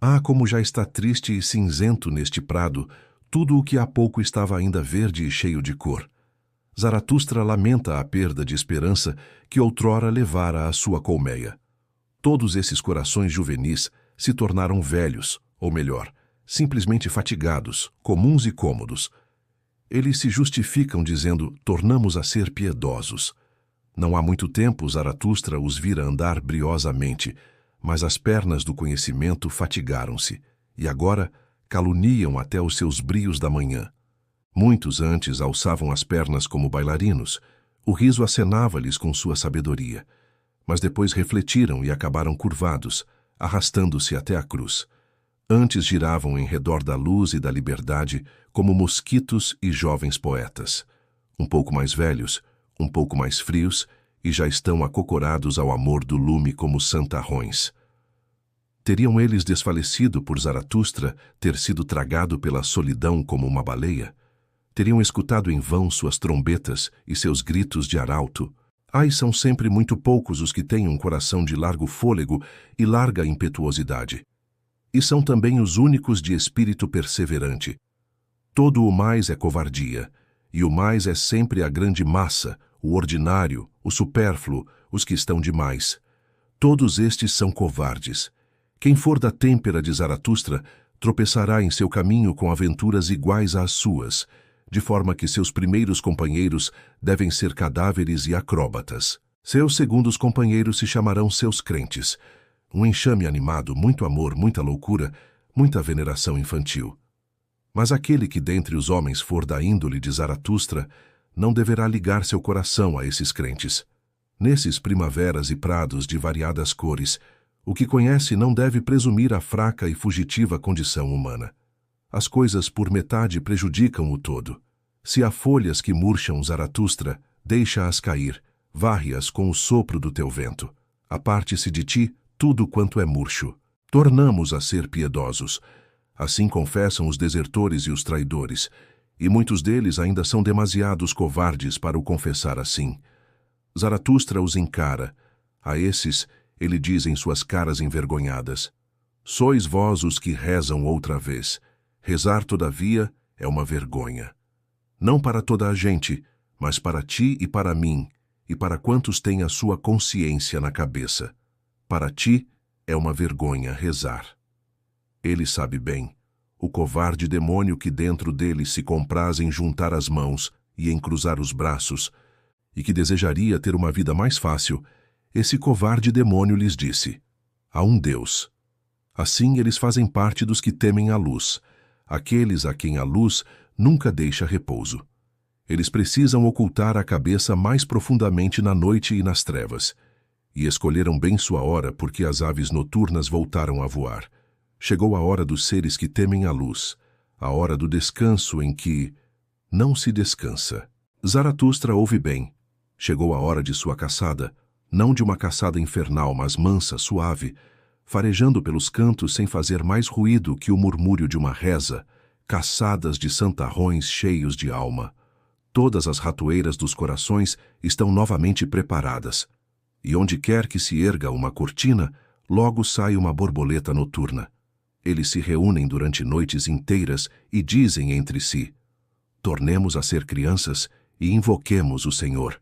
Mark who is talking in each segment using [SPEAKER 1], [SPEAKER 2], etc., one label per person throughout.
[SPEAKER 1] Ah, como já está triste e cinzento neste prado tudo o que há pouco estava ainda verde e cheio de cor. Zaratustra lamenta a perda de esperança que outrora levara à sua colmeia. Todos esses corações juvenis se tornaram velhos, ou melhor, simplesmente fatigados, comuns e cômodos. Eles se justificam dizendo: tornamos a ser piedosos. Não há muito tempo Zaratustra os vira andar briosamente, mas as pernas do conhecimento fatigaram-se, e agora caluniam até os seus brios da manhã. Muitos antes alçavam as pernas como bailarinos, o riso acenava-lhes com sua sabedoria, mas depois refletiram e acabaram curvados, arrastando-se até a cruz. Antes giravam em redor da luz e da liberdade como mosquitos e jovens poetas. Um pouco mais velhos, um pouco mais frios, e já estão acocorados ao amor do lume como santarrões. Teriam eles desfalecido por Zaratustra ter sido tragado pela solidão como uma baleia? Teriam escutado em vão suas trombetas e seus gritos de arauto? Ai, são sempre muito poucos os que têm um coração de largo fôlego e larga impetuosidade. E são também os únicos de espírito perseverante. Todo o mais é covardia, e o mais é sempre a grande massa, o ordinário, o supérfluo, os que estão demais. Todos estes são covardes. Quem for da têmpera de Zaratustra tropeçará em seu caminho com aventuras iguais às suas, de forma que seus primeiros companheiros devem ser cadáveres e acróbatas. Seus segundos companheiros se chamarão seus crentes. Um enxame animado, muito amor, muita loucura, muita veneração infantil. Mas aquele que dentre os homens for da índole de Zaratustra não deverá ligar seu coração a esses crentes. Nesses primaveras e prados de variadas cores, o que conhece não deve presumir a fraca e fugitiva condição humana. As coisas por metade prejudicam o todo. Se há folhas que murcham Zaratustra, deixa-as cair, varre-as com o sopro do teu vento. Aparte-se de ti tudo quanto é murcho. Tornamos a ser piedosos. Assim confessam os desertores e os traidores, e muitos deles ainda são demasiados covardes para o confessar assim. Zaratustra os encara. A esses, ele diz em suas caras envergonhadas: sois vós os que rezam outra vez. Rezar, todavia, é uma vergonha. Não para toda a gente, mas para ti e para mim, e para quantos têm a sua consciência na cabeça. Para ti é uma vergonha rezar. Ele sabe bem, o covarde demônio que dentro dele se compraz em juntar as mãos e em cruzar os braços, e que desejaria ter uma vida mais fácil, esse covarde demônio lhes disse: há um Deus. Assim eles fazem parte dos que temem a luz, aqueles a quem a luz nunca deixa repouso. Eles precisam ocultar a cabeça mais profundamente na noite e nas trevas. E escolheram bem sua hora, porque as aves noturnas voltaram a voar. Chegou a hora dos seres que temem a luz, a hora do descanso em que não se descansa. Zaratustra ouve bem. Chegou a hora de sua caçada, não de uma caçada infernal, mas mansa, suave, farejando pelos cantos sem fazer mais ruído que o murmúrio de uma reza, caçadas de santarrões cheios de alma. Todas as ratoeiras dos corações estão novamente preparadas, e onde quer que se erga uma cortina, logo sai uma borboleta noturna. Eles se reúnem durante noites inteiras e dizem entre si: tornemos a ser crianças e invoquemos o Senhor.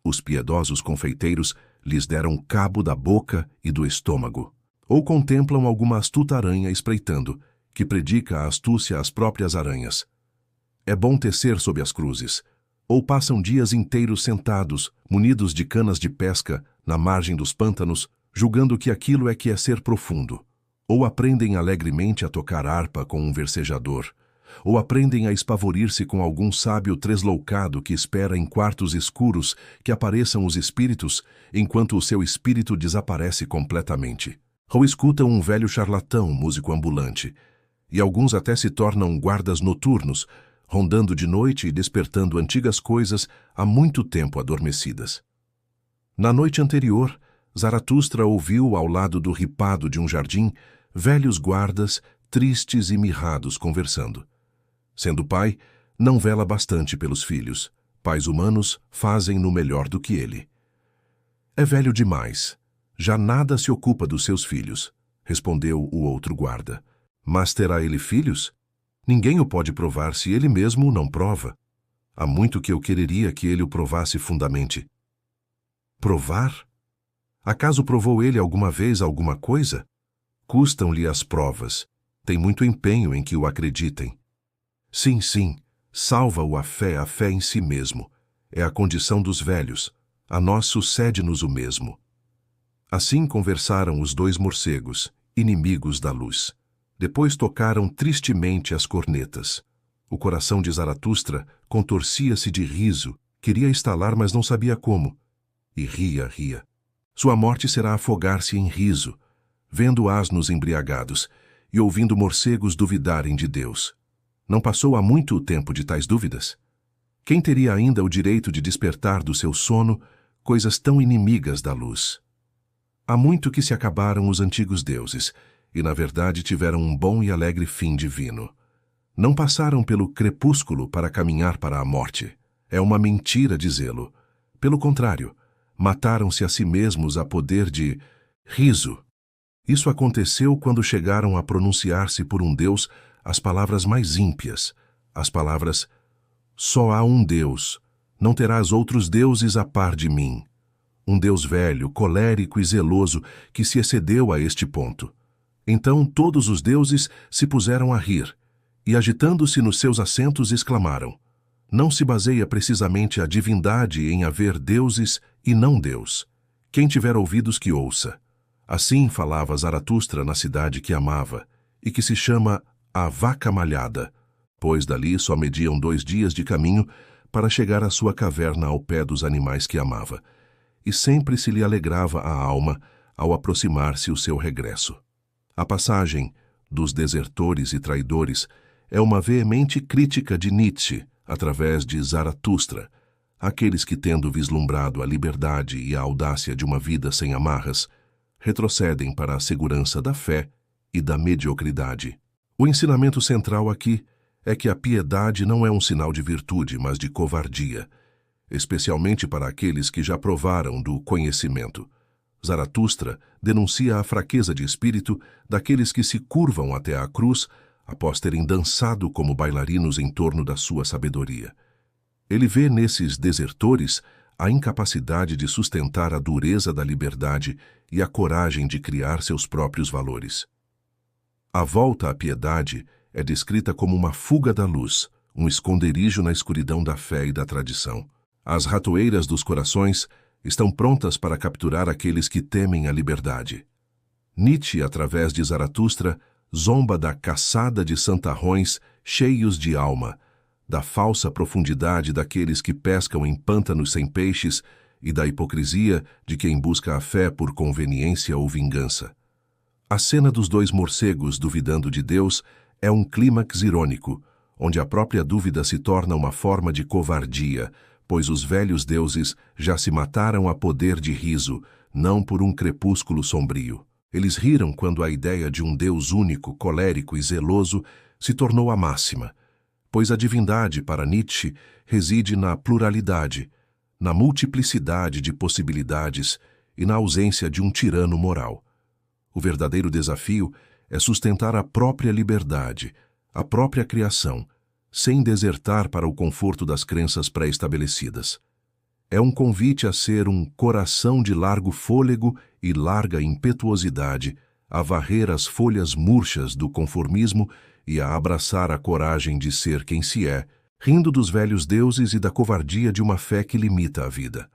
[SPEAKER 1] Os piedosos confeiteiros lhes deram cabo da boca e do estômago. Ou contemplam alguma astuta aranha espreitando, que predica a astúcia às próprias aranhas. É bom tecer sob as cruzes. Ou passam dias inteiros sentados, munidos de canas de pesca, na margem dos pântanos, julgando que aquilo é que é ser profundo. Ou aprendem alegremente a tocar harpa com um versejador. Ou aprendem a espavorir-se com algum sábio tresloucado que espera em quartos escuros que apareçam os espíritos, enquanto o seu espírito desaparece completamente. Ou escutam um velho charlatão, músico ambulante. E alguns até se tornam guardas noturnos, rondando de noite e despertando antigas coisas há muito tempo adormecidas. Na noite anterior, Zaratustra ouviu ao lado do ripado de um jardim velhos guardas, tristes e mirrados, conversando. Sendo pai, não vela bastante pelos filhos. Pais humanos fazem-no melhor do que ele. É velho demais. Já nada se ocupa dos seus filhos. respondeu o outro guarda. Mas terá ele filhos? Ninguém o pode provar se ele mesmo o não prova. Há muito que eu quereria que ele o provasse fundamente. Provar? Acaso provou ele alguma vez alguma coisa? Custam-lhe as provas. Tem muito empenho em que o acreditem. Sim, salva-o a fé em si mesmo. É a condição dos velhos. A nós sucede-nos o mesmo. Assim conversaram os dois morcegos, inimigos da luz. Depois tocaram tristemente as cornetas. O coração de Zaratustra contorcia-se de riso, queria estalar, mas não sabia como. E ria. Sua morte será afogar-se em riso, vendo asnos embriagados e ouvindo morcegos duvidarem de Deus. Não passou há muito tempo de tais dúvidas? Quem teria ainda o direito de despertar do seu sono coisas tão inimigas da luz? Há muito que se acabaram os antigos deuses, e na verdade tiveram um bom e alegre fim divino. Não passaram pelo crepúsculo para caminhar para a morte. É uma mentira dizê-lo. Pelo contrário, mataram-se a si mesmos a poder de riso. Isso aconteceu quando chegaram a pronunciar-se por um Deus as palavras mais ímpias, as palavras: só há um Deus, não terás outros deuses a par de mim. Um Deus velho, colérico e zeloso que se excedeu a este ponto. Então todos os deuses se puseram a rir, e agitando-se nos seus assentos exclamaram: não se baseia precisamente a divindade em haver deuses e não Deus. Quem tiver ouvidos que ouça. Assim falava Zaratustra na cidade que amava, e que se chama a Vaca Malhada, pois dali só mediam 2 dias de caminho para chegar à sua caverna ao pé dos animais que amava, e sempre se lhe alegrava a alma ao aproximar-se o seu regresso. A passagem dos desertores e traidores é uma veemente crítica de Nietzsche através de Zaratustra, aqueles que, tendo vislumbrado a liberdade e a audácia de uma vida sem amarras, retrocedem para a segurança da fé e da mediocridade. O ensinamento central aqui é que a piedade não é um sinal de virtude, mas de covardia, especialmente para aqueles que já provaram do conhecimento. Zaratustra denuncia a fraqueza de espírito daqueles que se curvam até a cruz após terem dançado como bailarinos em torno da sua sabedoria. Ele vê nesses desertores a incapacidade de sustentar a dureza da liberdade e a coragem de criar seus próprios valores. A volta à piedade é descrita como uma fuga da luz, um esconderijo na escuridão da fé e da tradição. As ratoeiras dos corações estão prontas para capturar aqueles que temem a liberdade. Nietzsche, através de Zaratustra, zomba da caçada de santarrões cheios de alma, da falsa profundidade daqueles que pescam em pântanos sem peixes e da hipocrisia de quem busca a fé por conveniência ou vingança. A cena dos 2 morcegos duvidando de Deus é um clímax irônico, onde a própria dúvida se torna uma forma de covardia, pois os velhos deuses já se mataram a poder de riso, não por um crepúsculo sombrio. Eles riram quando a ideia de um Deus único, colérico e zeloso se tornou a máxima, pois a divindade, para Nietzsche, reside na pluralidade, na multiplicidade de possibilidades e na ausência de um tirano moral. O verdadeiro desafio é sustentar a própria liberdade, a própria criação, sem desertar para o conforto das crenças pré-estabelecidas. É um convite a ser um coração de largo fôlego e larga impetuosidade, a varrer as folhas murchas do conformismo e a abraçar a coragem de ser quem se é, rindo dos velhos deuses e da covardia de uma fé que limita a vida.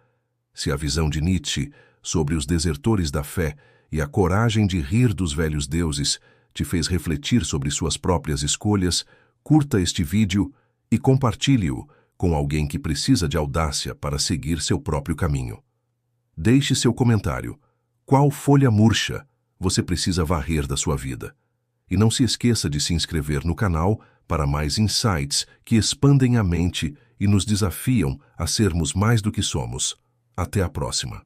[SPEAKER 1] Se a visão de Nietzsche sobre os desertores da fé e a coragem de rir dos velhos deuses te fez refletir sobre suas próprias escolhas, curta este vídeo e compartilhe-o com alguém que precisa de audácia para seguir seu próprio caminho. Deixe seu comentário. Qual folha murcha você precisa varrer da sua vida? E não se esqueça de se inscrever no canal para mais insights que expandem a mente e nos desafiam a sermos mais do que somos. Até a próxima.